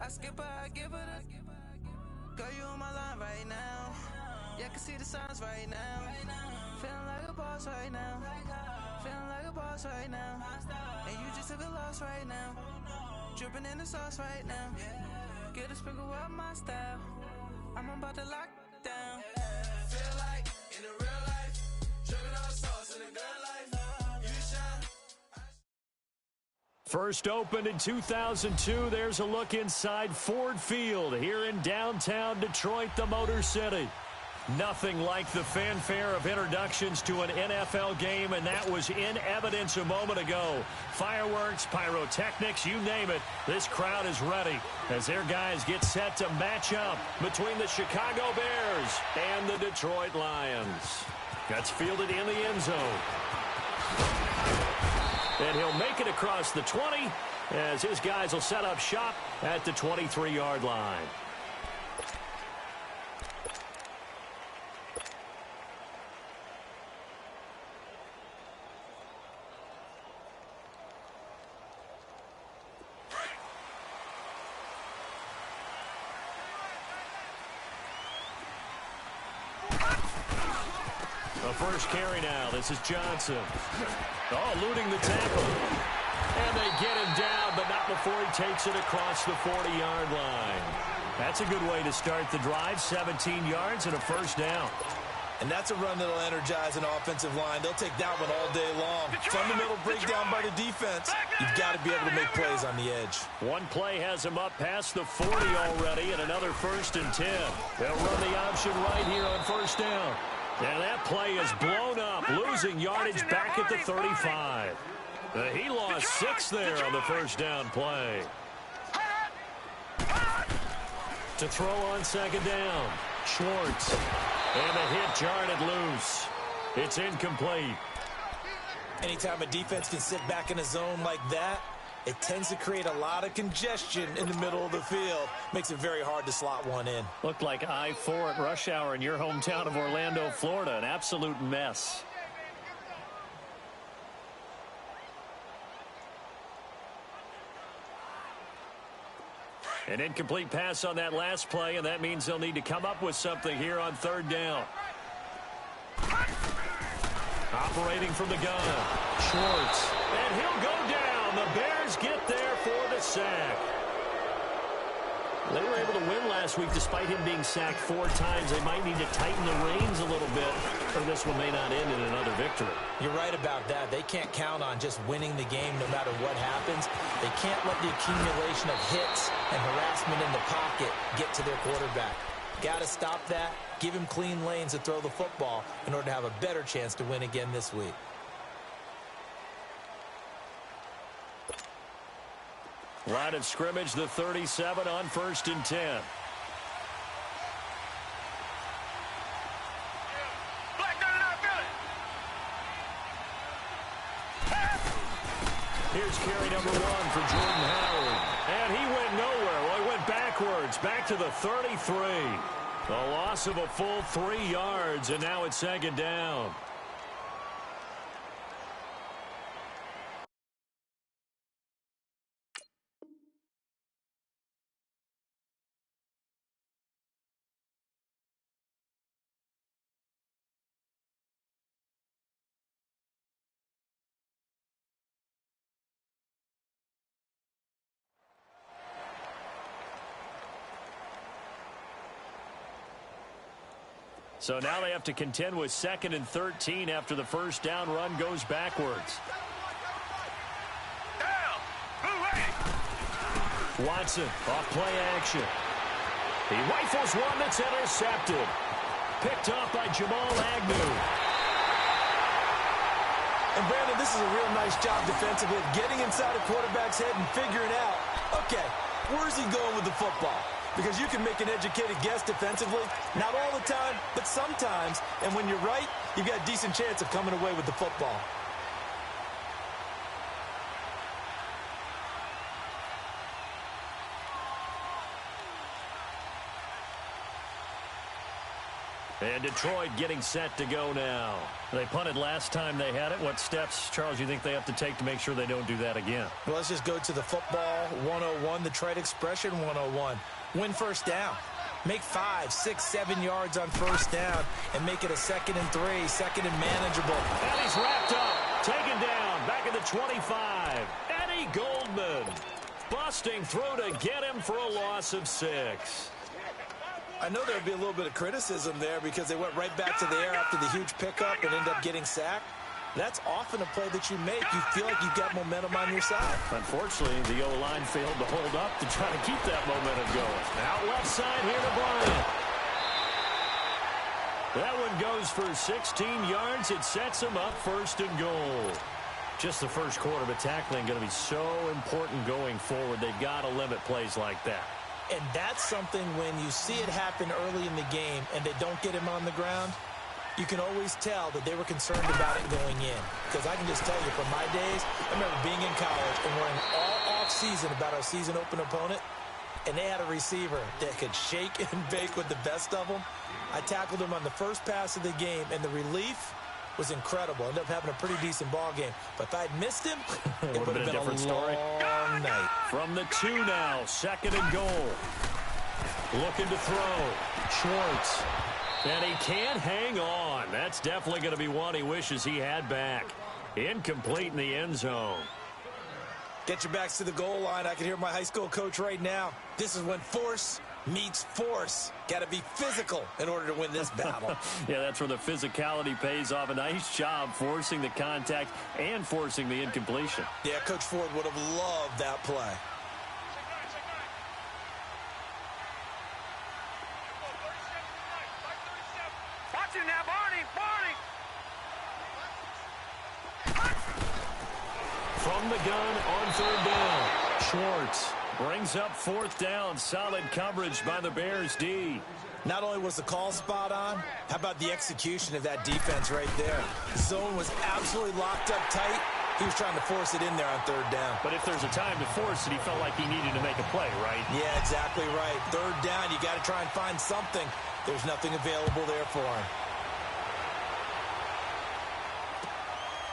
I skip her, I give her the. Girl, you on my line right now. Yeah, I can see the signs right now. Feeling like a boss right now. Feeling like a boss right now. And you just took a loss right now. Dripping in the sauce right now. Get a sprinkle up my style. I'm about to lock down. Feel like in the real life. Dripping on sauce in the good life. You shine. First opened in 2002, there's a look inside Ford Field here in downtown Detroit, the Motor City. Nothing like the fanfare of introductions to an NFL game, and that was in evidence a moment ago. Fireworks, pyrotechnics, you name it, this crowd is ready as their guys get set to match up between the Chicago Bears and the Detroit Lions. That's fielded in the end zone. And he'll make it across the 20 as his guys will set up shop at the 23-yard line. The first carry now. This is Johnson. Oh, eluding the tackle. And they get him down, but not before he takes it across the 40-yard line. That's a good way to start the drive. 17 yards and a first down. And that's a run that'll energize an offensive line. They'll take that one all day long. Fundamental breakdown by the defense. You've got to be able to make plays on the edge. One play has him up past the 40 already, and another 1st and 10. They'll run the option right here on first down. And that play is blown up, losing yardage back at the 35. He lost 6 there on the first down play. To throw on second down, Schwartz. And a hit jarred it loose. It's incomplete. Anytime a defense can sit back in a zone like that, it tends to create a lot of congestion in the middle of the field. Makes it very hard to slot one in. Looked like I-4 at rush hour in your hometown of Orlando, Florida. An absolute mess. An incomplete pass on that last play, and that means they'll need to come up with something here on third down. Operating from the gun, Schwartz. And he'll go down. The Bears get there for the sack. They were able to win last week despite him being sacked 4 times. They might need to tighten the reins a little bit, or this one may not end in another victory. You're right about that. They can't count on just winning the game no matter what happens. They can't let the accumulation of hits and harassment in the pocket get to their quarterback. Got to stop that, give him clean lanes to throw the football in order to have a better chance to win again this week. Line of scrimmage, the 37 on 1st and 10. Here's carry number 1 for Jordan Howard. And he went nowhere. Well, he went backwards, back to the 33. A loss of a full 3 yards, and now it's second down. So now they have to contend with 2nd and 13 after the first down run goes backwards. Watson off play action. He rifles one that's intercepted. Picked off by Jamal Agnew. And Brandon, this is a real nice job defensively of getting inside a quarterback's head and figuring out, okay, where's he going with the football? Because you can make an educated guess defensively. Not all the time, but sometimes. And when you're right, you've got a decent chance of coming away with the football. And Detroit getting set to go now. They punted last time they had it. What steps, Charles, you think they have to take to make sure they don't do that again? Well, let's just go to the football 101, the trade expression 101. Win first down. Make 5, 6, 7 yards on first down and make it a 2nd and 3, 2nd and manageable. And he's wrapped up, taken down, back at the 25. Eddie Goldman busting through to get him for a loss of 6. I know there would be a little bit of criticism there because they went right back to the air after the huge pickup and ended up getting sacked. That's often a play that you make. You feel like you've got momentum on your side. Unfortunately, the O-line failed to hold up to try to keep that momentum going. Out left side here to Bryant. That one goes for 16 yards. It sets him up 1st and goal. Just the first quarter, but tackling going to be so important going forward. They've got to limit plays like that. And that's something when you see it happen early in the game and they don't get him on the ground, you can always tell that they were concerned about it going in. Because I can just tell you, from my days, I remember being in college and worrying all off-season about our season-open opponent, and they had a receiver that could shake and bake with the best of them. I tackled him on the first pass of the game, and the relief was incredible. Ended up having a pretty decent ball game. But if I'd missed him, it would have been a different story. Long night. From the 2 now, 2nd and goal. Looking to throw. Schwartz. And he can't hang on. That's definitely going to be one he wishes he had back. Incomplete in the end zone. Get your backs to the goal line. I can hear my high school coach right now. This is when force meets force. Got to be physical in order to win this battle. Yeah, that's where the physicality pays off. A nice job forcing the contact and forcing the incompletion. Yeah, Coach Ford would have loved that play. Watch him now, Barney! From the gun on 3rd down. Schwartz brings up 4th down. Solid coverage by the Bears D. Not only was the call spot on, how about the execution of that defense right there? The zone was absolutely locked up tight. He was trying to force it in there on 3rd down. But if there's a time to force it, he felt like he needed to make a play, right? Yeah, exactly right. 3rd down, you got to try and find something. There's nothing available there for him.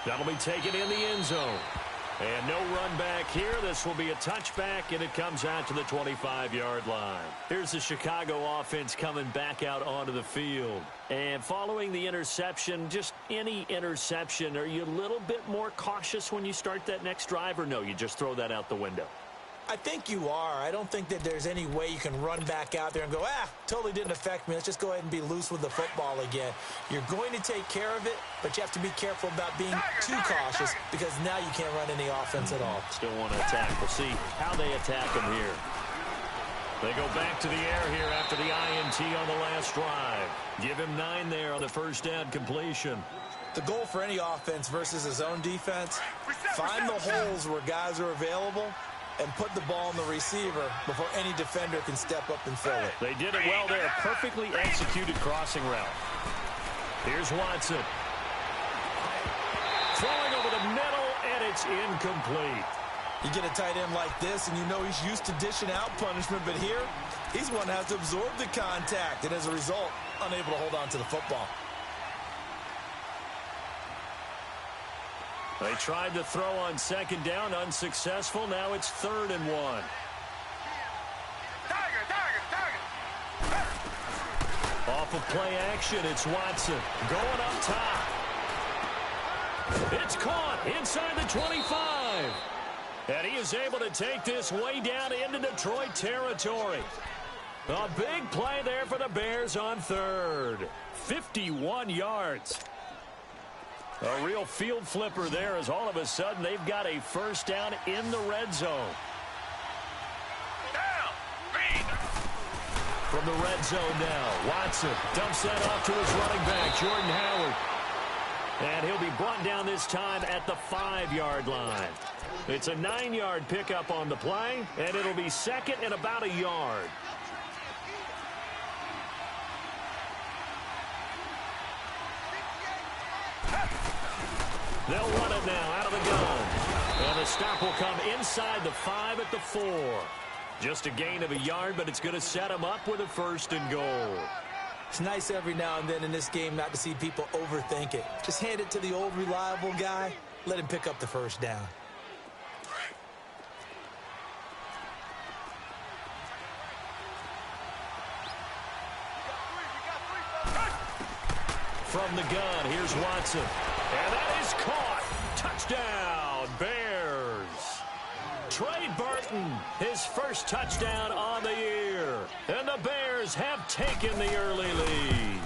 That'll be taken in the end zone. And no run back here. This will be a touchback, and it comes out to the 25-yard line. Here's the Chicago offense coming back out onto the field. And following the interception, just any interception, are you a little bit more cautious when you start that next drive, or no, you just throw that out the window? I think you are. I don't think that there's any way you can run back out there and go, totally didn't affect me. Let's just go ahead and be loose with the football again. You're going to take care of it, but you have to be careful about being too cautious because now you can't run any offense at all. Still want to attack. We'll see how they attack them here. They go back to the air here after the INT on the last drive. Give him 9 there on the 1st down completion. The goal for any offense versus his own defense, find the holes where guys are available and put the ball on the receiver before any defender can step up and fill it. They did it well there. Perfectly executed crossing route. Here's Watson. Throwing over the middle, and it's incomplete. You get a tight end like this, and you know he's used to dishing out punishment, but here, he's one that has to absorb the contact, and as a result, unable to hold on to the football. They tried to throw on 2nd down, unsuccessful. Now it's 3rd and 1. Off of play action, it's Watson going up top. It's caught inside the 25. And he is able to take this way down into Detroit territory. A big play there for the Bears on 3rd. 51 yards. A real field flipper there as all of a sudden they've got a 1st down in the red zone. From the red zone now, Watson dumps that off to his running back, Jordan Howard. And he'll be brought down this time at the 5-yard line. It's a 9-yard pickup on the play, and it'll be 2nd and about a yard. They'll run it now out of the gun. And the stop will come inside the 5 at the 4. Just a gain of a yard, but it's going to set them up with a 1st and goal. It's nice every now and then in this game not to see people overthink it. Just hand it to the old reliable guy. Let him pick up the first down. From the gun, here's Watson. And that is caught. Touchdown, Bears. Trey Burton, his first touchdown on the year. And the Bears have taken the early lead.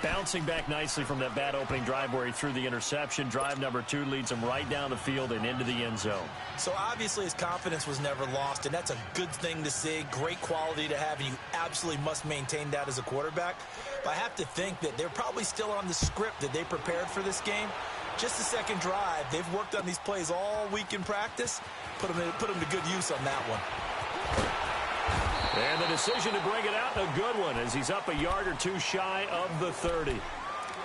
Bouncing back nicely from that bad opening drive where he threw the interception. Drive number 2 leads him right down the field and into the end zone. So obviously his confidence was never lost, and that's a good thing to see. Great quality to have, and you absolutely must maintain that as a quarterback. But I have to think that they're probably still on the script that they prepared for this game. Just the second drive. They've worked on these plays all week in practice. Put them to good use on that one. And the decision to bring it out, a good one, as he's up a yard or 2 shy of the 30.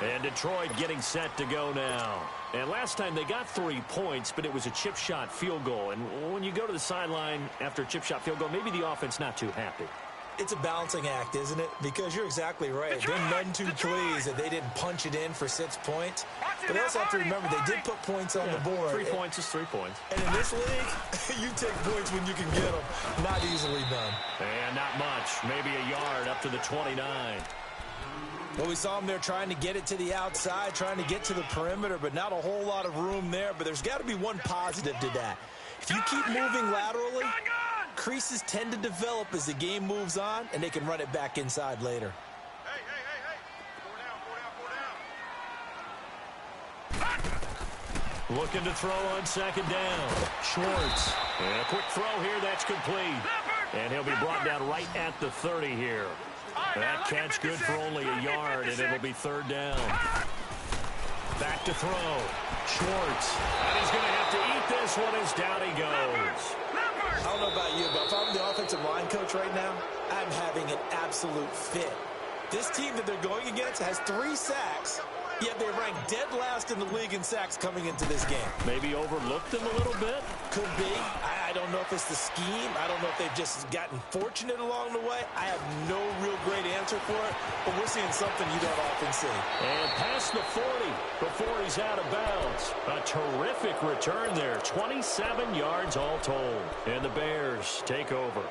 And Detroit getting set to go now. And last time they got 3 points, but it was a chip shot field goal. And when you go to the sideline after a chip shot field goal, maybe the offense not too happy. It's a balancing act, isn't it? Because you're exactly right. They're none too pleased that they didn't punch it in for 6 points. But they also have to remember they did put points on the board. 3 points is 3 points. And in this league, you take points when you can get them. Not easily done. And not much. Maybe a yard up to the 29. Well, we saw them there trying to get it to the outside, trying to get to the perimeter, but not a whole lot of room there. But there's got to be one positive to that. If you keep moving laterally, creases tend to develop as the game moves on, and they can run it back inside later. Looking to throw on second down. Schwartz. And a quick throw here, that's complete. And he'll be brought down right at the 30 here. That catch good for only a yard, and it'll be 3rd down. Back to throw. Schwartz. And he's going to have to eat this one as down he goes. I don't know about you, but if I'm the offensive line coach right now, I'm having an absolute fit. This team that they're going against has 3 sacks, yet they're ranked dead last in the league in sacks coming into this game. Maybe overlooked them a little bit? Could be. I don't know if it's the scheme. I don't know if they've just gotten fortunate along the way. I have no real great answer for it, but we're seeing something you don't often see. And past the 40 before he's out of bounds. A terrific return there. 27 yards all told. And the Bears take over.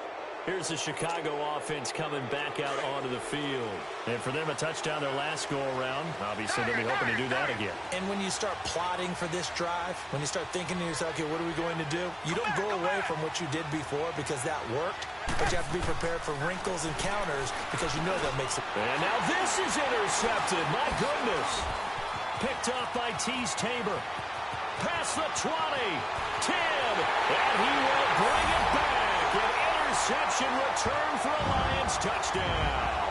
Here's the Chicago offense coming back out onto the field. And for them, a touchdown their last go-around. Obviously, they'll be hoping to do that again. And when you start plotting for this drive, when you start thinking to yourself, okay, what are we going to do? You don't go away from what you did before because that worked, but you have to be prepared for wrinkles and counters because you know they'll make some. And now this is intercepted. My goodness. Picked off by Tease Tabor. Past the 20. 10. And he will bring it back. An interception return for a Lions touchdown.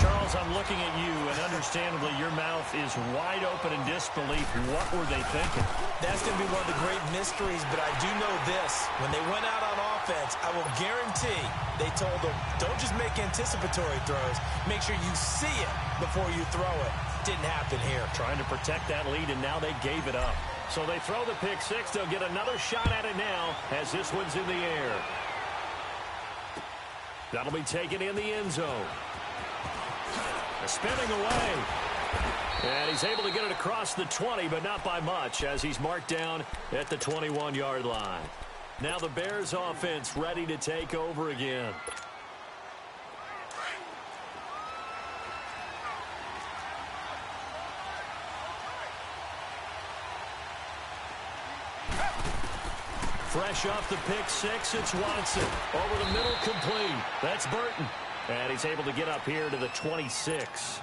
Charles, I'm looking at you, and understandably, your mouth is wide open in disbelief. What were they thinking? That's going to be one of the great mysteries, but I do know this. When they went out on offense, I will guarantee they told them, don't just make anticipatory throws. Make sure you see it before you throw it. Didn't happen here. Trying to protect that lead, and now they gave it up. So they throw the pick six. They'll get another shot at it now as this one's in the air. That'll be taken in the end zone. Spinning away. And he's able to get it across the 20, but not by much as he's marked down at the 21-yard line. Now the Bears offense ready to take over again. Fresh off the pick six, it's Watson. Over the middle, complete. That's Burton. And he's able to get up here to the 26.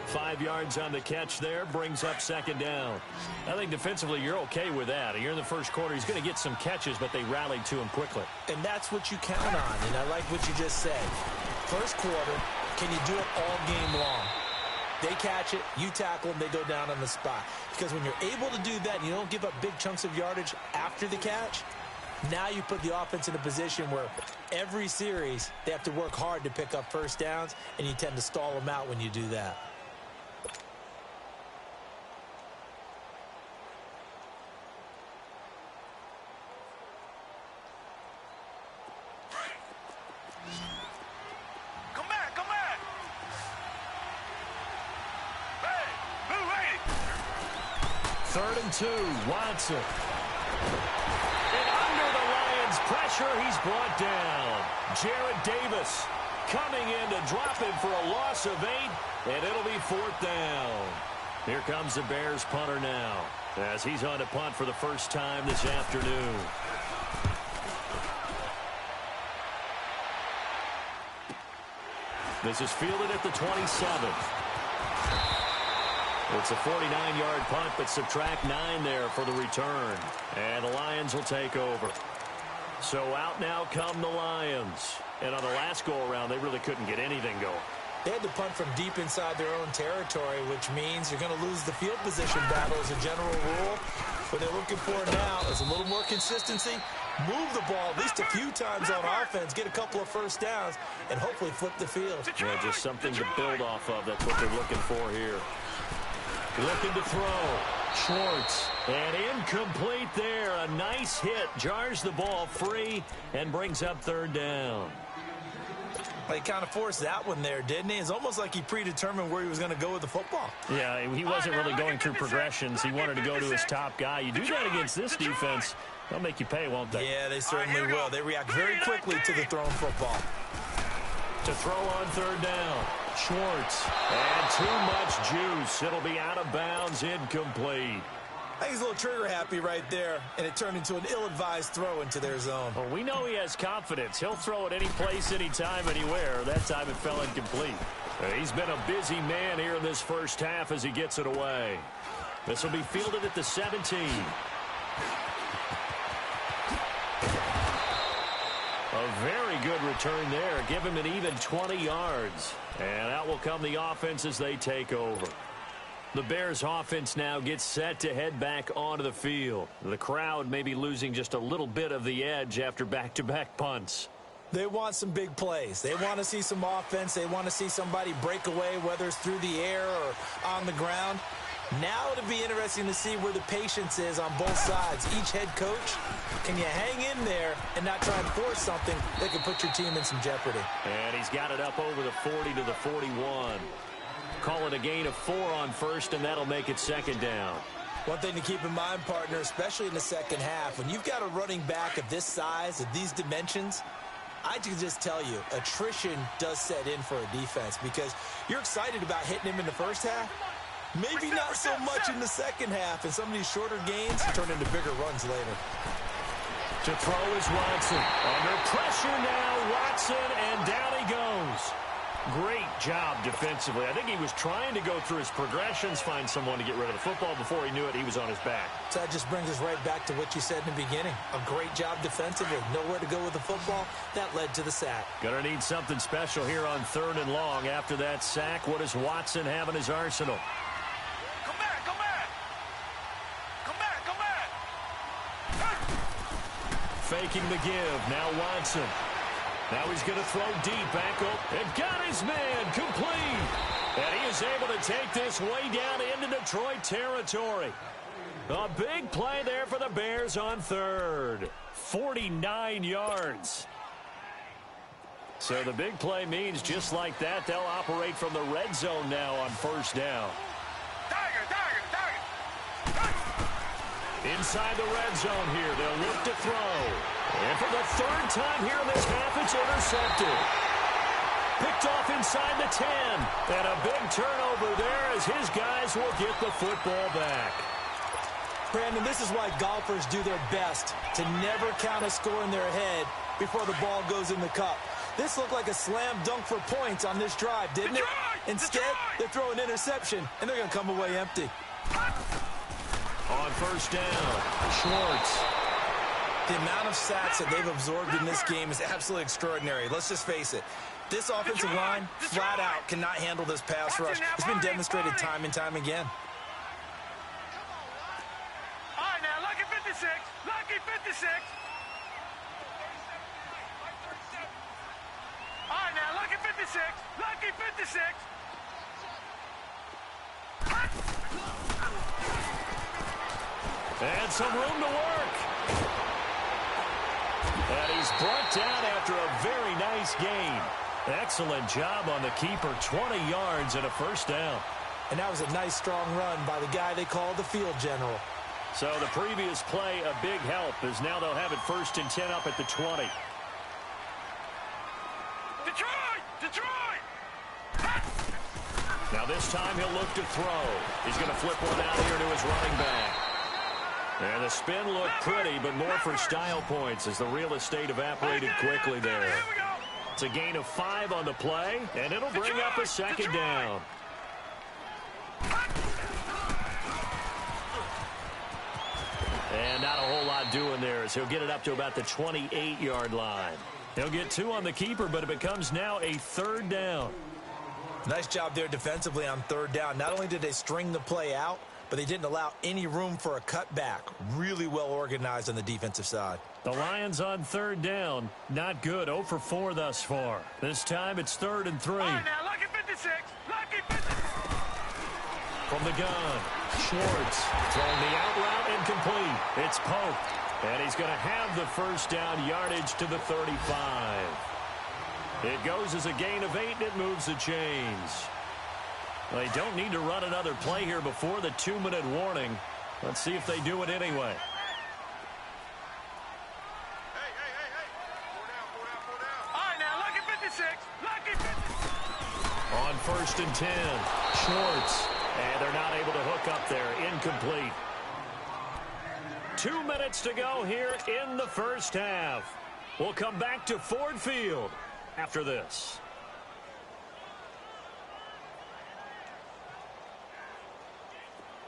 5 yards on the catch there, brings up second down. I think defensively you're okay with that. Here in the first quarter, he's going to get some catches, but they rallied to him quickly. And that's what you count on, and I like what you just said. First quarter, can you do it all game long? They catch it, you tackle them, they go down on the spot. Because when you're able to do that and you don't give up big chunks of yardage after the catch, now you put the offense in a position where every series they have to work hard to pick up first downs, and you tend to stall them out when you do that. 3rd and 2, Watson. And under the Lions' pressure, he's brought down. Jarrad Davis coming in to drop him for a loss of 8, and it'll be 4th down. Here comes the Bears punter now, as he's on to punt for the first time this afternoon. This is fielded at the 27. It's a 49-yard punt, but subtract 9 there for the return. And the Lions will take over. So out now come the Lions. And on the last go-around, they really couldn't get anything going. They had to punt from deep inside their own territory, which means you're going to lose the field position battle as a general rule. What they're looking for now is a little more consistency, move the ball at least a few times on offense, get a couple of first downs, and hopefully flip the field. Yeah, just something to build off of. That's what they're looking for here. Looking to throw. Schwartz. And incomplete there. A nice hit. Jars the ball free and brings up 3rd down. Well, he kind of forced that one there, didn't he? It's almost like he predetermined where he was going to go with the football. Yeah, he wasn't really going through progressions. He wanted to go to his top guy. You do that against this defense, they'll make you pay, won't they? Yeah, they certainly will. They react very quickly to the thrown football. To throw on 3rd down. Schwartz. And too much juice. It'll be out of bounds, incomplete. I think he's a little trigger happy right there, and it turned into an ill-advised throw into their zone. Well, we know he has confidence. He'll throw it any place, anytime, anywhere. That time it fell incomplete. He's been a busy man here in this first half as he gets it away. This will be fielded at the 17. A very good return there. Give him an even 20 yards. And out will come the offense as they take over. The Bears offense now gets set to head back onto the field. The crowd may be losing just a little bit of the edge after back-to-back punts. They want some big plays. They want to see some offense. They want to see somebody break away, whether it's through the air or on the ground. Now it'll be interesting to see where the patience is on both sides. Each head coach, can you hang in there and not try and force something that could put your team in some jeopardy? And he's got it up over the 40 to the 41. Call it a gain of 4 on 1st, and that'll make it 2nd down. One thing to keep in mind, partner, especially in the second half, when you've got a running back of this size, of these dimensions, I can just tell you, attrition does set in for a defense because you're excited about hitting him in the first half. Maybe not so much in the second half, and some of these shorter gains turn into bigger runs later. To throw is Watson. Under pressure now, Watson, and down he goes. Great job defensively. I think he was trying to go through his progressions, find someone to get rid of the football. Before he knew it, he was on his back. So that just brings us right back to what you said in the beginning. A great job defensively. Nowhere to go with the football. That led to the sack. Gonna need something special here on 3rd and long. After that sack, what does Watson have in his arsenal? Come back, come back. Come back, come back. Faking the give. Now Watson. Now he's going to throw deep, ankle, and got his man complete. And he is able to take this way down into Detroit territory. A big play there for the Bears on 3rd. 49 yards. So the big play means just like that, they'll operate from the red zone now on 1st down. Tiger, tiger, tiger. Inside the red zone here, they'll look to throw. And for the 3rd time here in this half, it's intercepted. Picked off inside the 10. And a big turnover there as his guys will get the football back. Brandon, this is why golfers do their best to never count a score in their head before the ball goes in the cup. This looked like a slam dunk for points on this drive, didn't it? Instead, they throw an interception, and they're going to come away empty. On 1st down, Schwartz. The amount of sacks that they've absorbed in this game is absolutely extraordinary. Let's just face it. This offensive line, flat out, cannot handle this pass rush. It's been demonstrated time and time again. All right, now, lucky 56. Lucky 56. All right, now, lucky 56. Lucky 56. And some room to work. And he's brought down after a very nice gain. Excellent job on the keeper. 20 yards and a 1st down. And that was a nice, strong run by the guy they call the field general. So the previous play, a big help, as now they'll have it 1st and 10 up at the 20. Detroit! Detroit! Now this time he'll look to throw. He's going to flip one out here to his running back. And the spin looked pretty, but more for style points as the real estate evaporated quickly there. It's a gain of 5 on the play, and it'll bring up a 2nd down. And not a whole lot doing there as he'll get it up to about the 28-yard line. He'll get 2 on the keeper, but it becomes now a 3rd down. Nice job there defensively on 3rd down. Not only did they string the play out, but they didn't allow any room for a cutback. Really well organized on the defensive side. The Lions on 3rd down. Not good. 0 for 4 thus far. This time it's 3rd and 3. All right, now, lucky 56. Lucky 56. From the gun, Schwartz throwing the out route incomplete. It's poked, and he's going to have the 1st down yardage to the 35. It goes as a gain of 8, and it moves the chains. They don't need to run another play here before the 2-minute warning. Let's see if they do it anyway. All right, now, lucky 56. Lucky 56. On 1st and 10, Schwartz. And they're not able to hook up there. Incomplete. 2 minutes to go here in the 1st half. We'll come back to Ford Field after this.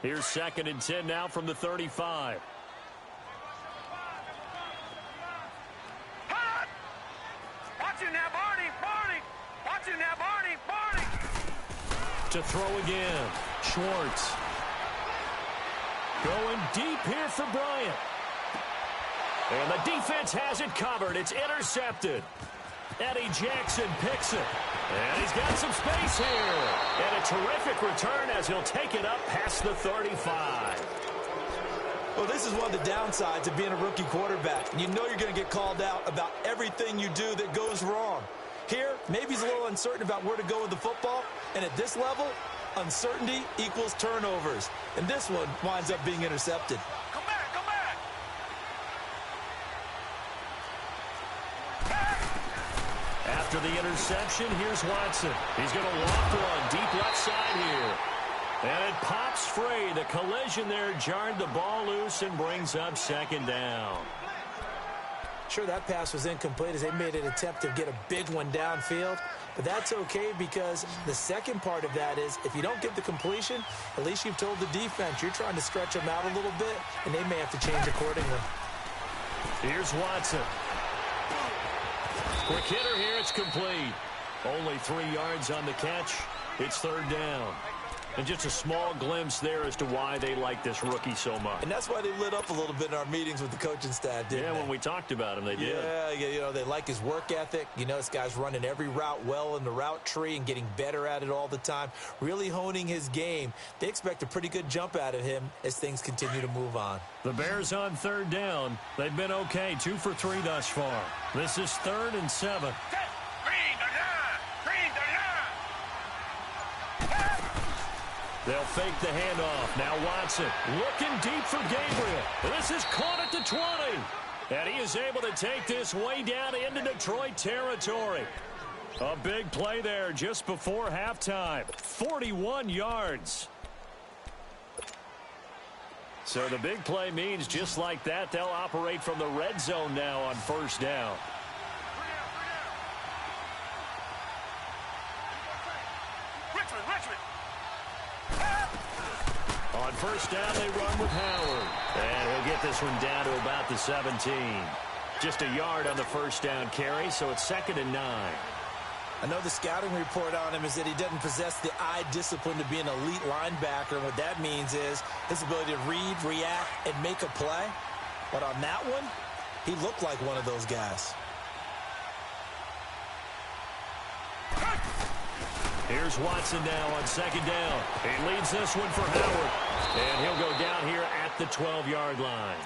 Here's 2nd and 10 now from the 35. Hot! Watch it now, Barney! Barney! Watch it now, Barney! Barney! To throw again. Schwartz. Going deep here for Bryant. And the defense has it covered. It's intercepted. Eddie Jackson picks it. And he's got some space here. And a terrific return as he'll take it up past the 35. Well, this is one of the downsides of being a rookie quarterback. You know you're going to get called out about everything you do that goes wrong. Here, maybe he's a little uncertain about where to go with the football. And at this level, uncertainty equals turnovers. And this one winds up being intercepted. Come back, come back! After the interception, here's Watson. He's going to loft one deep left side here. And it pops free. The collision there jarred the ball loose and brings up 2nd down. Sure, that pass was incomplete as they made an attempt to get a big one downfield. But that's okay because the second part of that is if you don't get the completion, at least you've told the defense you're trying to stretch them out a little bit, and they may have to change accordingly. Here's Watson. Quick hitter here. It's complete. Only 3 yards on the catch. It's 3rd down. And just a small glimpse there as to why they like this rookie so much. And that's why they lit up a little bit in our meetings with the coaching staff, didn't they? Yeah, when we talked about him, they did. Yeah, you know, they like his work ethic. You know, this guy's running every route well in the route tree and getting better at it all the time, really honing his game. They expect a pretty good jump out of him as things continue to move on. The Bears on 3rd down. They've been okay, 2 for 3 thus far. This is 3rd and 7. They'll fake the handoff. Now Watson looking deep for Gabriel. This is caught at the 20. And he is able to take this way down into Detroit territory. A big play there just before halftime. 41 yards. So the big play means just like that, they'll operate from the red zone now on 1st down. On 1st down, they run with Howard. And he'll get this one down to about the 17. Just a yard on the 1st down carry, so it's 2nd and 9. I know the scouting report on him is that he doesn't possess the eye discipline to be an elite linebacker. And what that means is his ability to read, react, and make a play. But on that one, he looked like one of those guys. Here's Watson now on 2nd down. He leads this one for Howard. And he'll go down here at the 12-yard line.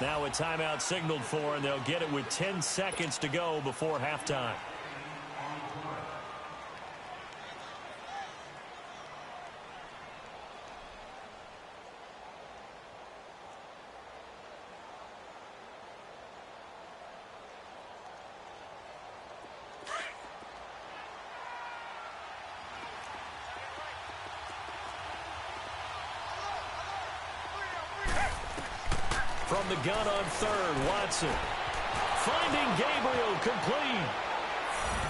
Now a timeout signaled for, and they'll get it with 10 seconds to go before halftime. From the gun on third, Watson. Finding Gabriel, complete.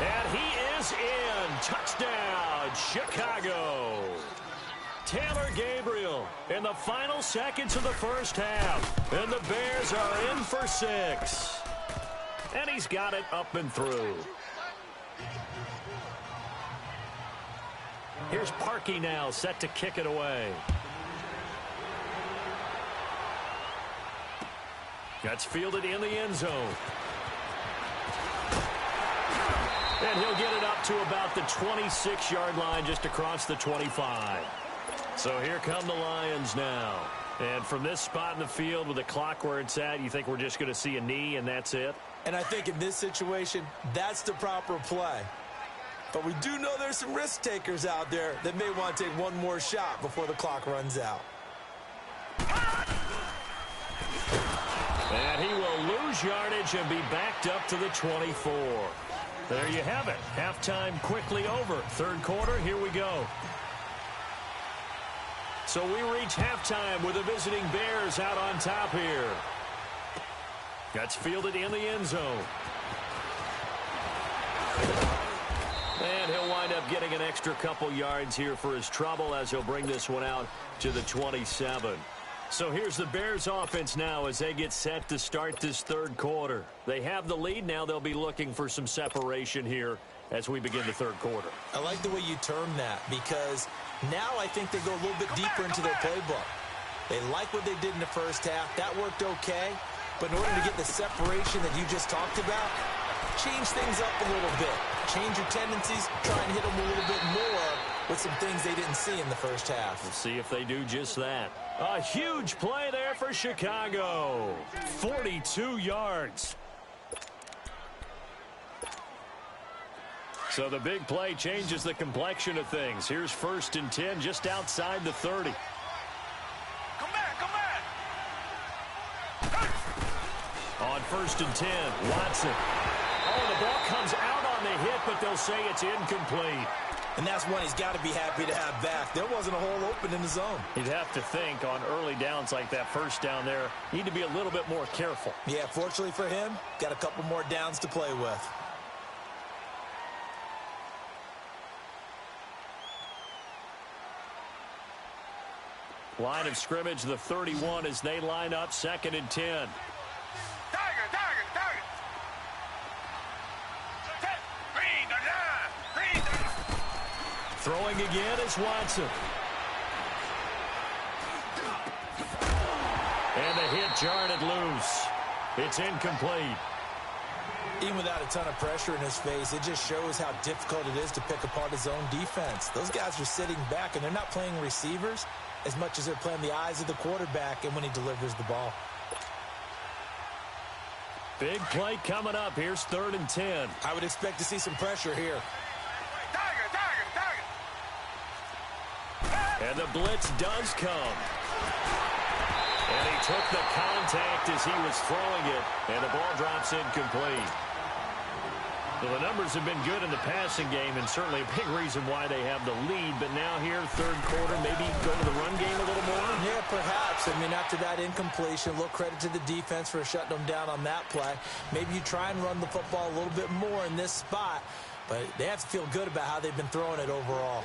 And he is in. Touchdown, Chicago. Taylor Gabriel in the final seconds of the first half. And the Bears are in for 6. And he's got it up and through. Here's Parkey now, set to kick it away. Gets fielded in the end zone. And he'll get it up to about the 26-yard line, just across the 25. So here come the Lions now. And from this spot in the field with the clock where it's at, you think we're just going to see a knee and that's it? And I think in this situation, that's the proper play. But we do know there's some risk takers out there that may want to take one more shot before the clock runs out. And he will lose yardage and be backed up to the 24. There you have it. Halftime quickly over. Third quarter, here we go. So we reach halftime with the visiting Bears out on top here. Gets fielded in the end zone. And he'll wind up getting an extra couple yards here for his trouble as he'll bring this one out to the 27. So here's the Bears offense now as they get set to start this third quarter. They have the lead. Now they'll be looking for some separation here as we begin the third quarter. I like the way you term that because now I think they go a little bit deeper into their playbook. They like what they did in the first half. That worked okay. But in order to get the separation that you just talked about, change things up a little bit. Change your tendencies. Try and hit them a little bit more with some things they didn't see in the first half. We'll see if they do just that. A huge play there for Chicago. 42 yards. So the big play changes the complexion of things. Here's 1st and 10 just outside the 30. Come back, come back. On 1st and 10, Watson. Oh, the ball comes out on the hit, but they'll say it's incomplete. And that's one he's got to be happy to have back. There wasn't a hole open in the zone. You'd have to think on early downs like that first down there, need to be a little bit more careful. Yeah, fortunately for him, got a couple more downs to play with. Line of scrimmage, the 31 as they line up 2nd and 10. Throwing again is Watson. And the hit jarred it loose. It's incomplete. Even without a ton of pressure in his face, it just shows how difficult it is to pick apart his own defense. Those guys are sitting back, and they're not playing receivers as much as they're playing the eyes of the quarterback and when he delivers the ball. Big play coming up. Here's 3rd and 10. I would expect to see some pressure here. And the blitz does come. And he took the contact as he was throwing it. And the ball drops incomplete. Well, the numbers have been good in the passing game, and certainly a big reason why they have the lead. But now here, third quarter, maybe go to the run game a little more? Yeah, perhaps. I mean, after that incompletion, a little credit to the defense for shutting them down on that play. Maybe you try and run the football a little bit more in this spot. But they have to feel good about how they've been throwing it overall.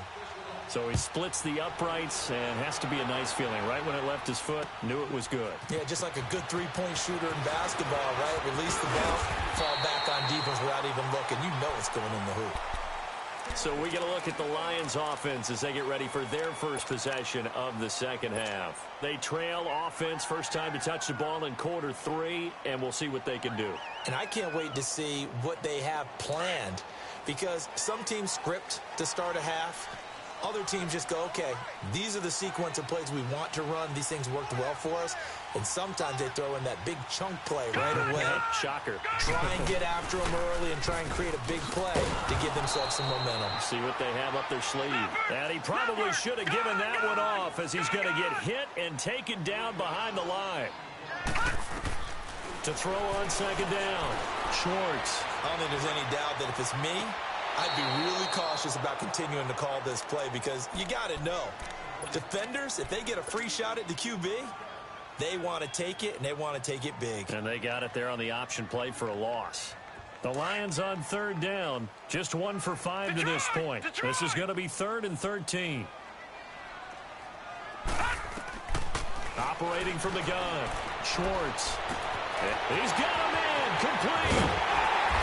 So he splits the uprights, and has to be a nice feeling. Right when it left his foot, knew it was good. Yeah, just like a good three-point shooter in basketball, right? Release the ball, fall back on defense without even looking. You know it's going in the hoop. So we get a look at the Lions offense as they get ready for their first possession of the second half. They trail offense, first time to touch the ball in quarter 3, and we'll see what they can do. And I can't wait to see what they have planned, because some teams script to start a half. Other teams just go, okay, these are the sequence of plays we want to run. These things worked well for us. And sometimes they throw in that big chunk play right away. Shocker. Try and get after them early and try and create a big play to give themselves some momentum. See what they have up their sleeve. And he probably should have given that one off as he's going to get hit and taken down behind the line. To throw on second down, Schwartz. I don't think there's any doubt that if it's me, I'd be really cautious about continuing to call this play, because you got to know, defenders, if they get a free shot at the QB, They want to take it, and they want to take it big. And they got it there on the option play for a loss. The Lions on third down, just 1 for 5 to this point. This is going to be 3rd and 13. Operating from the gun, Schwartz. He's got him in, complete.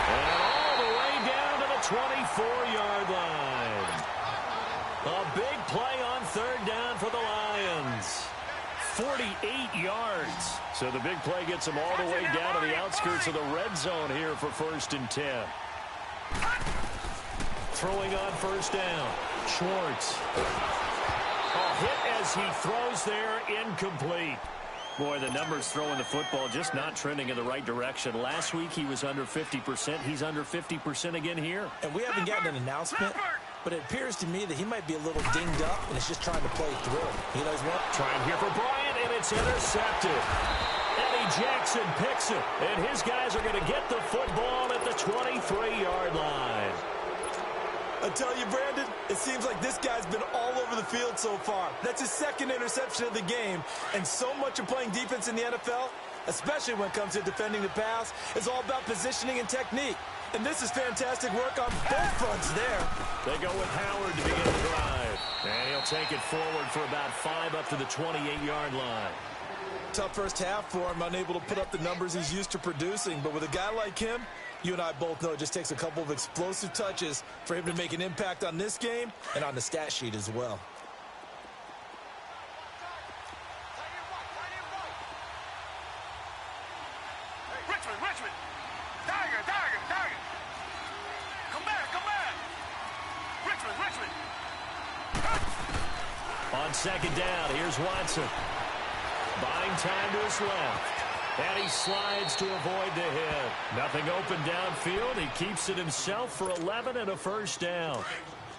And all the way down to the 24-yard line. A big play on third down for the Lions. 48 yards. So the big play gets them all the way down to the outskirts of the red zone here for 1st and 10. Throwing on first down, Schwartz. A hit as he throws there, incomplete. Boy, the numbers throwing the football just not trending in the right direction. Last week he was under 50%. He's under 50% again here. And we haven't gotten an announcement, but it appears to me that he might be a little dinged up and is just trying to play through. You know what? Trying here for Bryant, and it's intercepted. Eddie Jackson picks it, and his guys are going to get the football at the 23-yard line. I tell you, Brandon, it seems like this guy's been all over the field so far. That's his 2nd interception of the game, and so much of playing defense in the NFL, especially when it comes to defending the pass, is all about positioning and technique. And this is fantastic work on both fronts there. They go with Howard to begin the drive. And he'll take it forward for about 5 up to the 28-yard line. Tough first half for him, unable to put up the numbers he's used to producing. But with a guy like him, you and I both know it just takes a couple of explosive touches for him to make an impact on this game and on the stat sheet as well. Richmond. Tiger. Come back. Richmond. On second down, here's Watson. Buying time to his left. And he slides to avoid the hit. Nothing open downfield. He keeps it himself for 11 and a first down.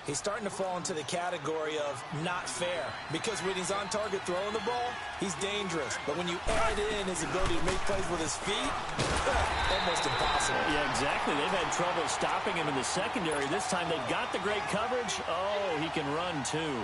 He's starting to fall into the category of not fair, because when he's on target throwing the ball, he's dangerous. But when you add in his ability to make plays with his feet, almost impossible. Yeah, exactly. They've had trouble stopping him in the secondary. This time they've got the great coverage. Oh, he can run too.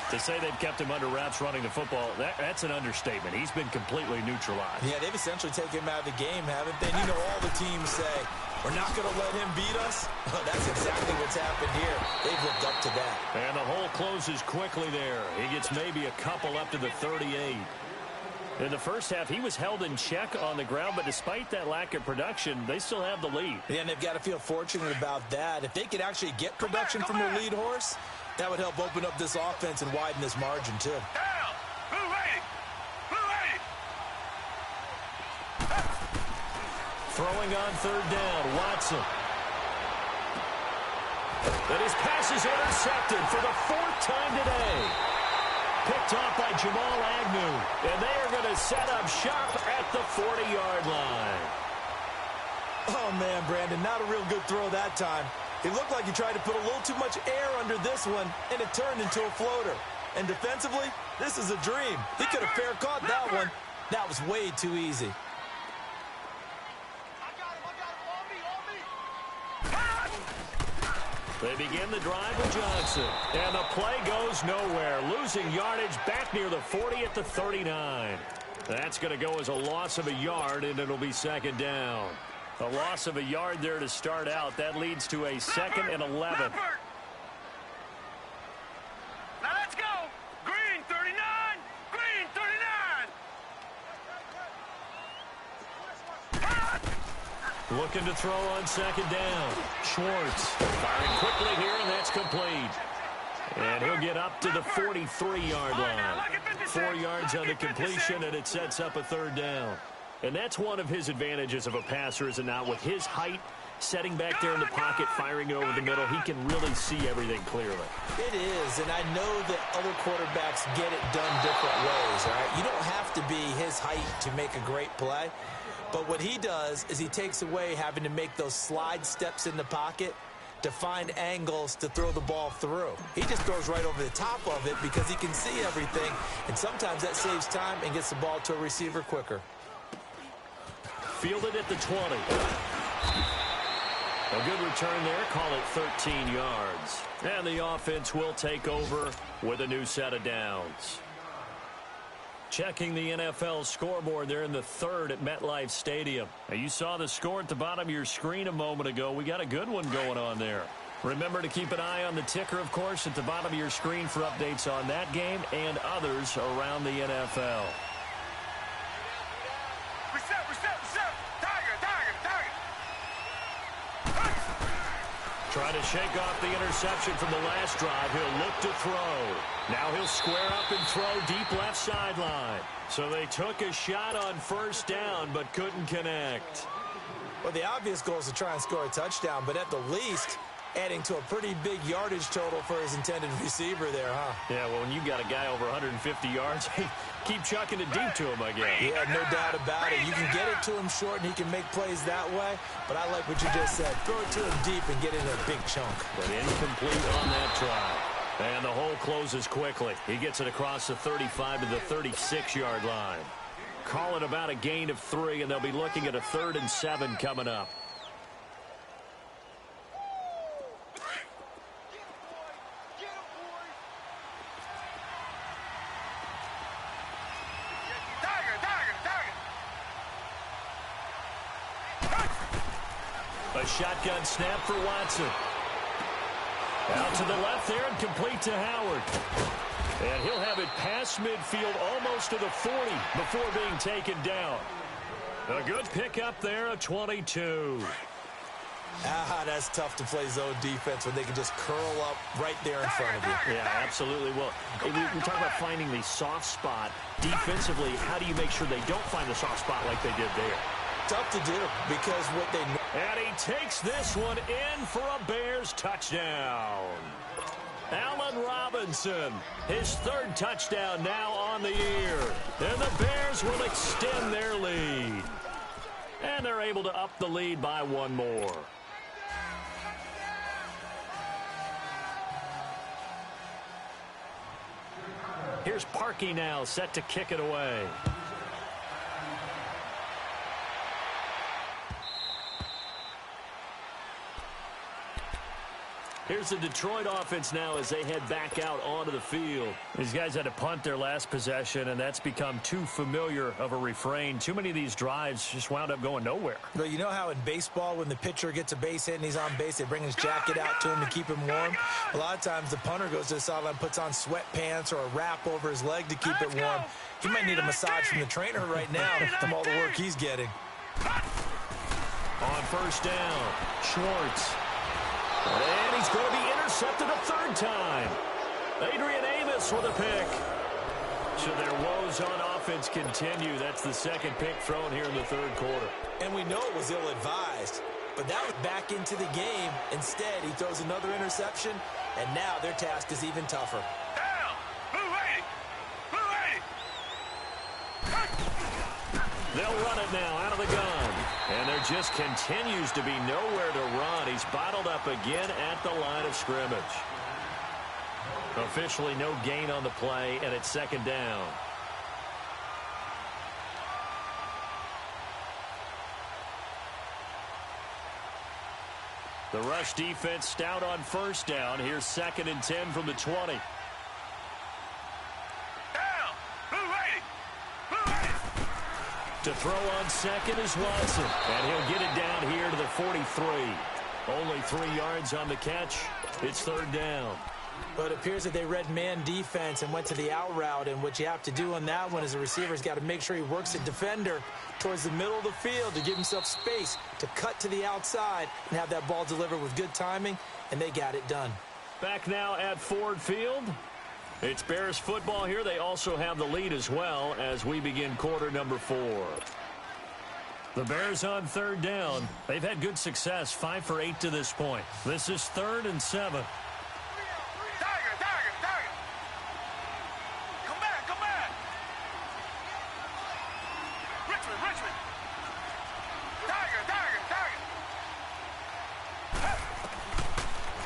To say they've kept him under wraps running the football, that's an understatement. He's been completely neutralized. Yeah, they've essentially taken him out of the game, haven't they? You know, all the teams say, we're not going to let him beat us. That's exactly what's happened here. They've lived up to that. And the hole closes quickly there. He gets maybe a couple up to the 38. In the first half, he was held in check on the ground, but despite that lack of production, they still have the lead. Yeah, and they've got to feel fortunate about that. If they could actually get production from their lead horse, that would help open up this offense and widen this margin, too. Throwing on third down, Watson. And his pass is intercepted for the 4th time today. Picked off by Jamal Agnew. And they are going to set up shop at the 40-yard line. Oh, man, Brandon, not a real good throw that time. It looked like he tried to put a little too much air under this one, and it turned into a floater. And defensively, this is a dream. He could have fair caught that one. That was way too easy. They begin the drive with Johnson. And the play goes nowhere. Losing yardage back near the 40 at the 39. That's going to go as a loss of a yard, and it'll be second down. A loss of a yard there to start out. That leads to a 2nd and 11. Now let's go. Green 39. Green 39. Looking to throw on second down. Schwartz firing quickly here, and that's complete. And he'll get up to the 43-yard line. 4 yards on the completion, and it sets up a third down. And that's one of his advantages of a passer, is it not? With his height, setting back there in the pocket, firing it over the middle, he can really see everything clearly. It is, and I know that other quarterbacks get it done different ways, all right? You don't have to be his height to make a great play. But what he does is he takes away having to make those slide steps in the pocket to find angles to throw the ball through. He just throws right over the top of it because he can see everything, and sometimes that saves time and gets the ball to a receiver quicker. Fielded at the 20. A good return there. Call it 13 yards. And the offense will take over with a new set of downs. Checking the NFL scoreboard, they're in the third at MetLife Stadium. Now, you saw the score at the bottom of your screen a moment ago. We got a good one going on there. Remember to keep an eye on the ticker, of course, at the bottom of your screen for updates on that game and others around the NFL. Reset. Tiger. Try to shake off the interception from the last drive. He'll look to throw. Now he'll square up and throw deep left sideline. So they took a shot on first down but couldn't connect. Well, the obvious goal is to try and score a touchdown, but at the least, adding to a pretty big yardage total for his intended receiver there, huh? Yeah, well, when you've got a guy over 150 yards, keep chucking it deep to him, I guess. Yeah, no doubt about it. You can get it to him short, and he can make plays that way. But I like what you just said. Throw it to him deep and get it in a big chunk. But incomplete on that try. And the hole closes quickly. He gets it across the 35 to the 36-yard line. Call it about a gain of 3, and they'll be looking at a 3rd and 7 coming up. A shotgun snap for Watson. Out to the left there and complete to Howard. And he'll have it past midfield almost to the 40 before being taken down. A good pickup there, a 22. That's tough to play zone defense when they can just curl up right there in front of you. Yeah, absolutely. Well, we talk about finding the soft spot. Defensively, how do you make sure they don't find the soft spot like they did there? Tough to do because what they know. And he takes this one in for a Bears touchdown. Allen Robinson, his 3rd touchdown now on the year. And the Bears will extend their lead. And they're able to up the lead by 1 more. Here's Parkey now, set to kick it away. Here's the Detroit offense now as they head back out onto the field. These guys had to punt their last possession, and that's become too familiar of a refrain. Too many of these drives just wound up going nowhere. Well, you know how in baseball when the pitcher gets a base hit and he's on base, they bring his jacket out to him to keep him warm? A lot of times the punter goes to the sideline, puts on sweatpants or a wrap over his leg to keep it warm. He might need a massage from the trainer right now from all the work he's getting. On first down, Schwartz. And he's going to be intercepted a 3rd time. Adrian Amos with a pick. So their woes on offense continue. That's the 2nd pick thrown here in the 3rd quarter. And we know it was ill-advised, but that was back into the game. Instead, he throws another interception, and now their task is even tougher. Down! Blue 80! They'll run it now out of the gun. And there just continues to be nowhere to run. He's bottled up again at the line of scrimmage. Officially no gain on the play, and it's 2nd down. The rush defense stout on first down. Here's 2nd and 10 from the 20. To throw on 2nd is Watson. And he'll get it down here to the 43. Only 3 yards on the catch. It's 3rd down. But it appears that they read man defense and went to the out route. And what you have to do on that one is the receiver's got to make sure he works the defender towards the middle of the field to give himself space to cut to the outside and have that ball delivered with good timing. And they got it done. Back now at Ford Field. It's Bears football here. They also have the lead as well as we begin quarter number 4. The Bears on 3rd down. They've had good success, 5 for 8 to this point. This is 3rd and 7. Tiger! Come back! Richmond! Tiger!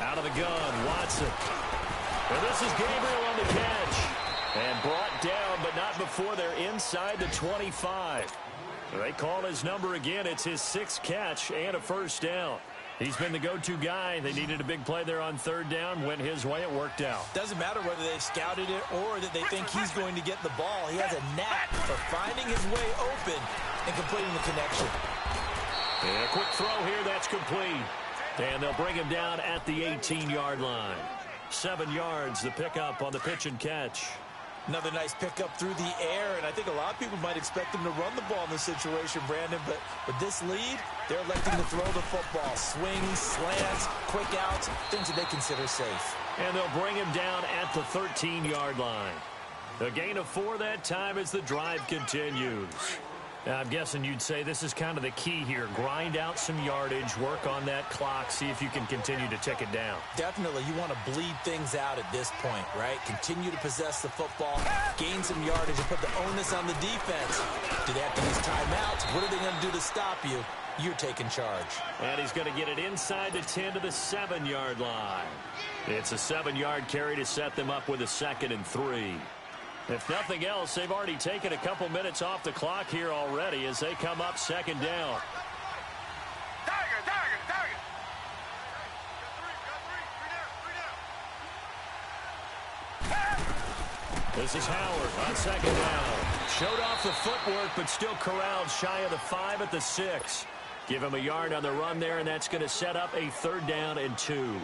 Out of the gun, Watson. And this is Gabriel on the catch. And brought down, but not before they're inside the 25. They call his number again. It's his 6th catch and a first down. He's been the go-to guy. They needed a big play there on third down. Went his way. It worked out. Doesn't matter whether they've scouted it or that they think he's going to get the ball. He has a knack for finding his way open and completing the connection. And a quick throw here. That's complete. And they'll bring him down at the 18-yard line. 7 yards, the pickup on the pitch and catch. Another nice pickup through the air, and I think a lot of people might expect him to run the ball in this situation, Brandon, but with this lead, they're electing to throw the football. Swings, slants, quick outs, things that they consider safe. And they'll bring him down at the 13-yard line. A gain of 4 that time as the drive continues. Now, I'm guessing you'd say this is kind of the key here. Grind out some yardage, work on that clock, see if you can continue to tick it down. Definitely. You want to bleed things out at this point, right? Continue to possess the football, gain some yardage, and put the onus on the defense. Do they have to use timeouts? What are they going to do to stop you? You're taking charge. And he's going to get it inside the 10 to the 7-yard line. It's a 7-yard carry to set them up with a 2nd and 3. If nothing else, they've already taken a couple minutes off the clock here already as they come up 2nd down. Target. This is Howard on 2nd down. Showed off the footwork, but still corralled shy of the 5 at the 6. Give him a yard on the run there, and that's going to set up a 3rd down and 2.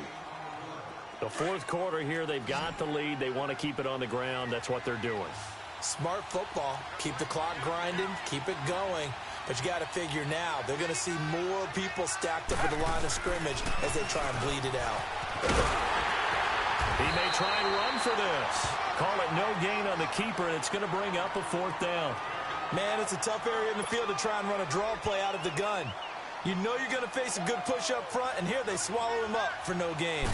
The 4th quarter here, they've got the lead. They want to keep it on the ground. That's what they're doing. Smart football. Keep the clock grinding. Keep it going. But you got to figure now, they're going to see more people stacked up at the line of scrimmage as they try and bleed it out. He may try and run for this. Call it no gain on the keeper, and it's going to bring up a 4th down. Man, it's a tough area in the field to try and run a draw play out of the gun. You know you're going to face a good push up front, and here they swallow him up for no gain.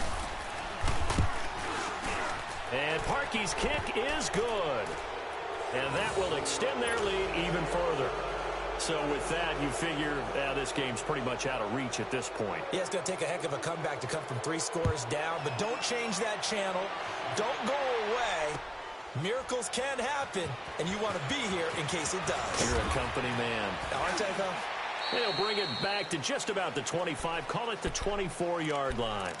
And Parkey's kick is good. And that will extend their lead even further. So with that, you figure this game's pretty much out of reach at this point. Yeah, it's going to take a heck of a comeback to come from 3 scores down, but don't change that channel. Don't go away. Miracles can happen, and you want to be here in case it does. You're a company man. Aren't I, though? They'll bring it back to just about the 25. Call it the 24-yard line.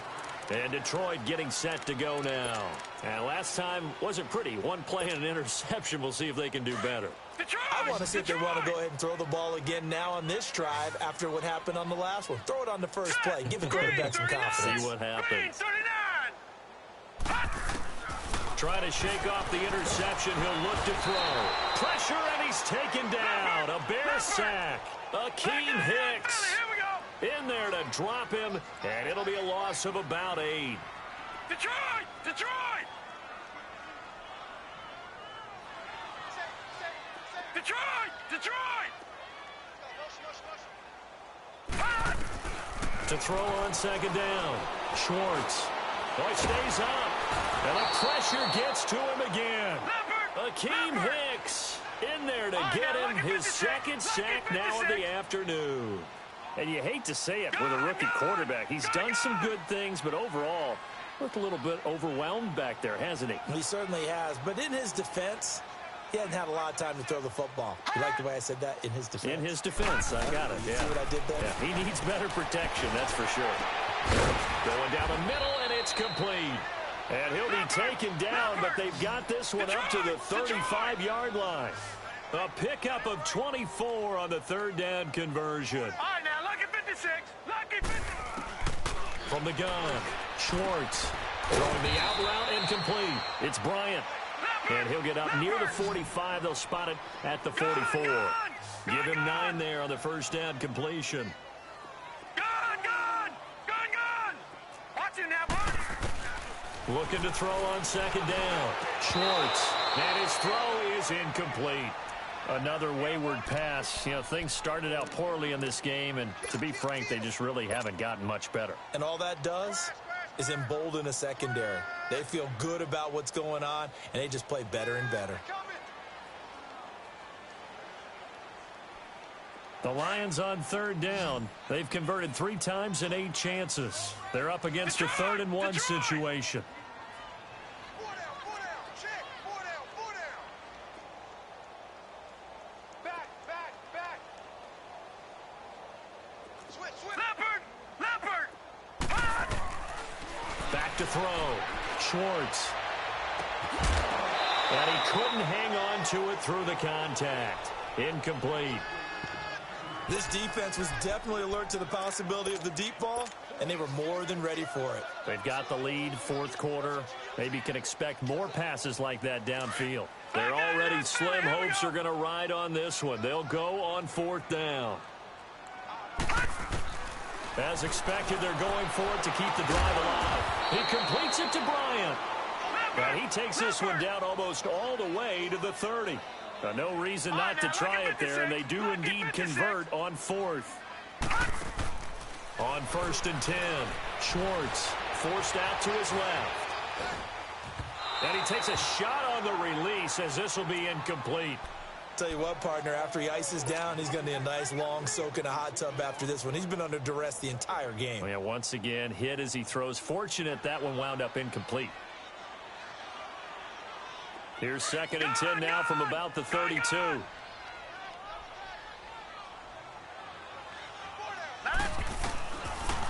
And Detroit getting set to go now. And last time wasn't pretty. One play and an interception. We'll see if they can do better. Detroit! I want to see if they want to go ahead and throw the ball again now on this drive after what happened on the last one. Throw it on the first play. Give the quarterback some confidence. See what happens. 39! Try to shake off the interception. He'll look to throw. Pressure, and he's taken down. A Bear sack. Akeem Hicks in there to drop him, and it'll be a loss of about 8. Detroit! To throw on 2nd down. Schwartz. Oh, he stays up. And the pressure gets to him again. Akeem Hicks in there to get him his 2nd sack now of the afternoon. And you hate to say it with a rookie quarterback. He's done some good things, but overall, looked a little bit overwhelmed back there, hasn't he? He certainly has. But in his defense, he hasn't had a lot of time to throw the football. You like the way I said that? In his defense. In his defense. I got it, You yeah. see what I did there? Yeah, he needs better protection, that's for sure. Going down the middle, and it's complete. And he'll be taken down, but they've got this one up to the 35-yard line. A pickup of 24 on the 3rd down conversion. All right, now, lucky 56. Lucky 56. From the gun, Schwartz throwing the out route incomplete. It's Bryant. And he'll get up near the 45. They'll spot it at the 44. Give him 9 there on the 1st down completion. Gun! Watch it now, boy. Looking to throw on 2nd down. Schwartz. And his throw is incomplete. Another wayward pass. You know, things started out poorly in this game, and to be frank, they just really haven't gotten much better. And all that does is embolden a secondary. They feel good about what's going on, and they just play better and better. The Lions on 3rd down. They've converted 3 times in 8 chances. They're up against a 3rd and 1 situation. Leopard! to throw. Schwartz. And he couldn't hang on to it through the contact. Incomplete. This defense was definitely alert to the possibility of the deep ball, and they were more than ready for it. They've got the lead, fourth quarter. Maybe can expect more passes like that downfield. They're already slim hopes are going to ride on this one. They'll go on fourth down. As expected, they're going for it to keep the drive alive. He completes it to Bryant. And he takes this one down almost all the way to the 30. No reason not to try it there, and they do indeed convert on fourth. On 1st and 10, Schwartz forced out to his left. And he takes a shot on the release as this will be incomplete. Tell you what, partner, after he ices down, he's going to need a nice long soak in a hot tub after this one. He's been under duress the entire game. Oh, yeah, once again, hit as he throws. Fortunate that one wound up incomplete. Here's 2nd and 10 now from about the 32.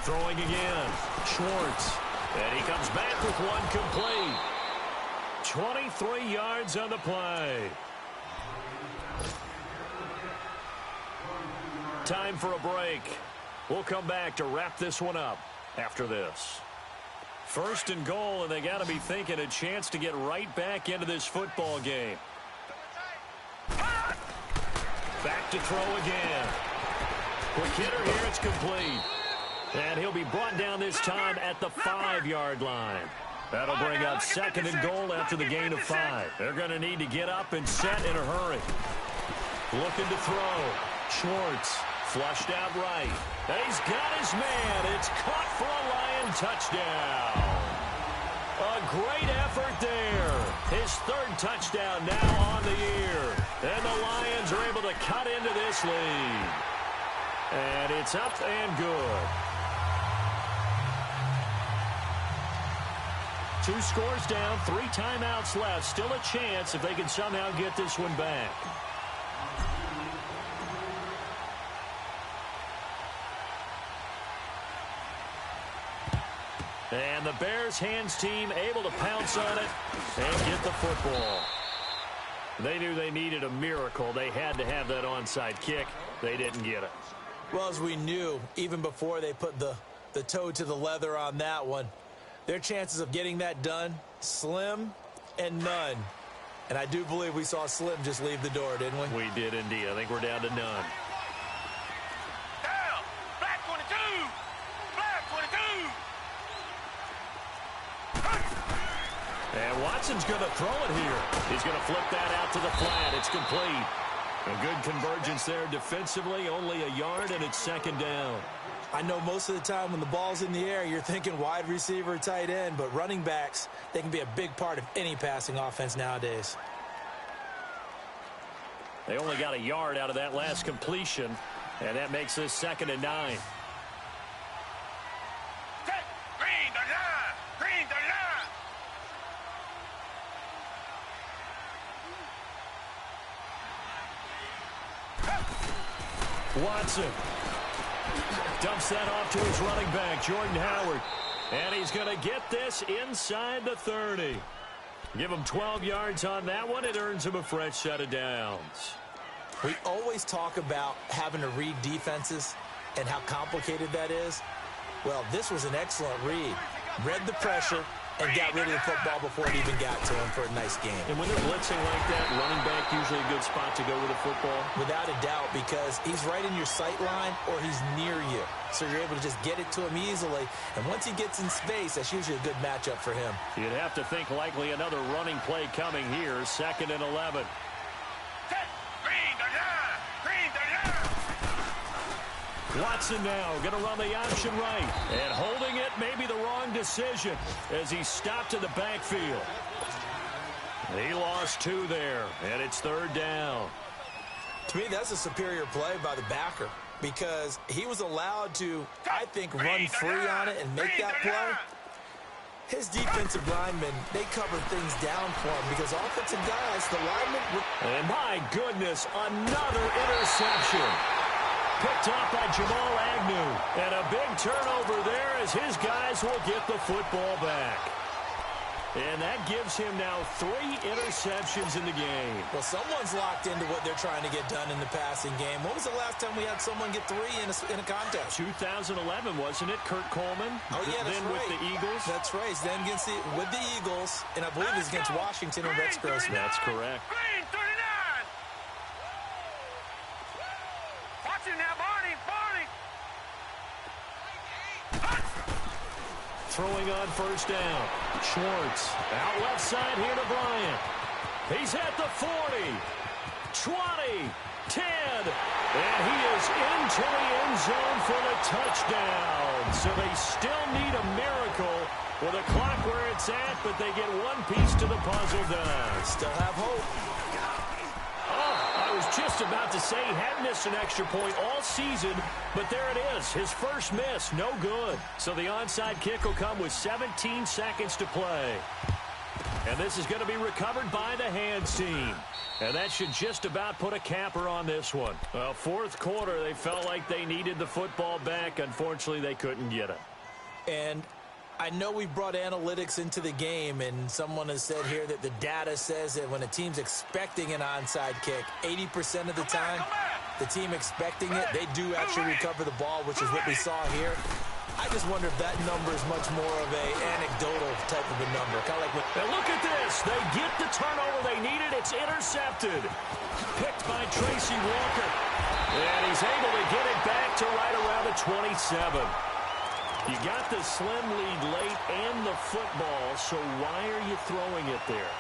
Throwing again. Schwartz. And he comes back with one complete. 23 yards on the play. Time for a break. We'll come back to wrap this one up after this. 1st and goal, and they got to be thinking a chance to get right back into this football game. Back to throw again. Quick hitter here, it's complete. And he'll be brought down this time at the 5-yard line. That'll bring up 2nd and goal after the gain of 5. They're going to need to get up and set in a hurry. Looking to throw. Schwartz flushed out right. And he's got his man. It's caught for a Lion touchdown. A great effort there. His 3rd touchdown now on the year. And the Lions are able to cut into this lead. And it's up and good. 2 scores down, 3 timeouts left. Still a chance if they can somehow get this one back. And the Bears hands team able to pounce on it and get the football. They knew they needed a miracle. They had to have that onside kick. They didn't get it. Well, as we knew, even before they put the toe to the leather on that one, their chances of getting that done, slim and none. And I do believe we saw Slim just leave the door, didn't we? We did indeed. I think we're down to none. Down. Black 22. Black 22. And Watson's going to throw it here. He's going to flip that out to the flat. It's complete. A good convergence there defensively. Only a yard, and it's 2nd down. I know most of the time when the ball's in the air, you're thinking wide receiver, tight end, but running backs, they can be a big part of any passing offense nowadays. They only got a yard out of that last completion, and that makes this 2nd and 9. Green the line. Green the line. Watson dumps that off to his running back, Jordan Howard. And he's going to get this inside the 30. Give him 12 yards on that one. It earns him a fresh set of downs. We always talk about having to read defenses and how complicated that is. Well, this was an excellent read. Read the pressure and got rid of the football before it even got to him for a nice game. And when they're blitzing like that, running back usually a good spot to go with the football? Without a doubt, because he's right in your sight line or he's near you. So you're able to just get it to him easily. And once he gets in space, that's usually a good matchup for him. You'd have to think likely another running play coming here, 2nd and 11. Watson now going to run the option right. And holding it may be the wrong decision as he stopped in the backfield. He lost 2 there, and it's 3rd down. To me, that's a superior play by the backer because he was allowed to, I think, run free on it and make that play. His defensive linemen, they covered things down for him because offensive guys, the linemen... And my goodness, another interception. Picked up by Jamal Agnew. And a big turnover there as his guys will get the football back. And that gives him now 3 interceptions in the game. Well, someone's locked into what they're trying to get done in the passing game. When was the last time we had someone get 3 in a contest? 2011, wasn't it? Kurt Coleman? Oh, yeah, that's then right. with the Eagles? That's right. Then with the Eagles, and I believe it was against Washington and Rex Grossman. That's correct. Green 39. Watch him now, Barney. Barney. Throwing on first down. Schwartz out left side here to Bryant. He's at the 40, 20, 10, and he is into the end zone for the touchdown. So they still need a miracle with a clock where it's at, but they get one piece to the puzzle done. Still have hope. I was just about to say he had missed an extra point all season, but there it is. His first miss, no good. So the onside kick will come with 17 seconds to play. And this is going to be recovered by the hands team. And that should just about put a capper on this one. Well, fourth quarter, they felt like they needed the football back. Unfortunately, they couldn't get it. And I know we brought analytics into the game, and someone has said here that the data says that when a team's expecting an onside kick, 80% of the time, the team expecting it, they do actually recover the ball, which is what we saw here. I just wonder if that number is much more of a anecdotal type of a number. Kind of like and look at this. They get the turnover they needed. It's intercepted. Picked by Tracy Walker. And he's able to get it back to right around the 27. You got the slim lead late and the football, so why are you throwing it there?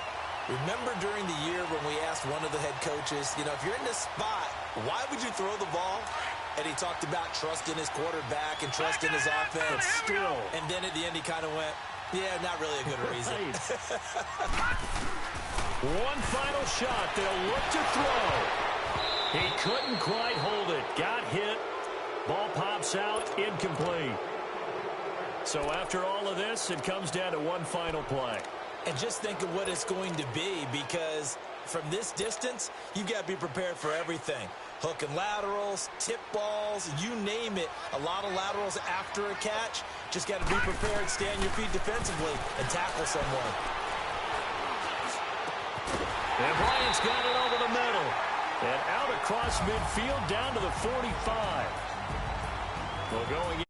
Remember during the year when we asked one of the head coaches, if you're in this spot, why would you throw the ball? And he talked about trusting his quarterback and trusting his offense. Still. And then at the end he kind of went, yeah, not really a good reason. One final shot. They'll look to throw. He couldn't quite hold it. Got hit. Ball pops out. Incomplete. So after all of this, it comes down to one final play. And just think of what it's going to be, because from this distance, you've got to be prepared for everything. Hook and laterals, tip balls, you name it. A lot of laterals after a catch. Just got to be prepared, stay on your feet defensively, and tackle someone. And Bryant's got it over the middle. And out across midfield down to the 45. Well, going